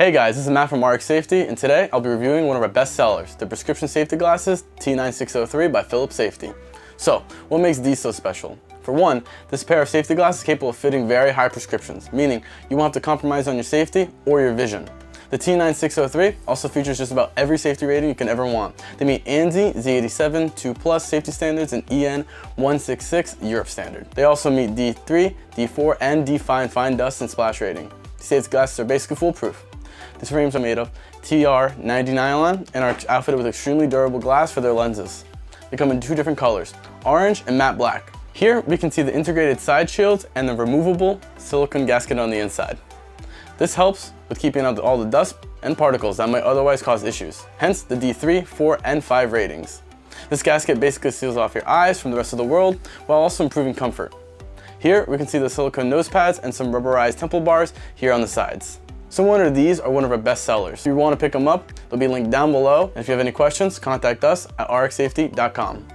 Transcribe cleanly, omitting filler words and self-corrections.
Hey guys, this is Matt from RX Safety, and today I'll be reviewing one of our best sellers, the Prescription Safety Glasses T9603 by Phillips Safety. So, what makes these so special? For one, this pair of safety glasses is capable of fitting very high prescriptions, meaning you won't have to compromise on your safety or your vision. The T9603 also features just about every safety rating you can ever want. They meet ANSI Z87-2 safety standards and EN 166 Europe standard. They also meet D3, D4, and D fine dust and splash rating. These safety glasses are basically foolproof. These frames are made of TR90 nylon and are outfitted with extremely durable glass for their lenses. They come in two different colors, orange and matte black. Here we can see the integrated side shields and the removable silicone gasket on the inside. This helps with keeping out all the dust and particles that might otherwise cause issues, hence the D3, 4, and 5 ratings. This gasket basically seals off your eyes from the rest of the world while also improving comfort. Here we can see the silicone nose pads and some rubberized temple bars here on the sides. So one of these are one of our best sellers. If you want to pick them up, they'll be linked down below. And if you have any questions, contact us at rxsafety.com.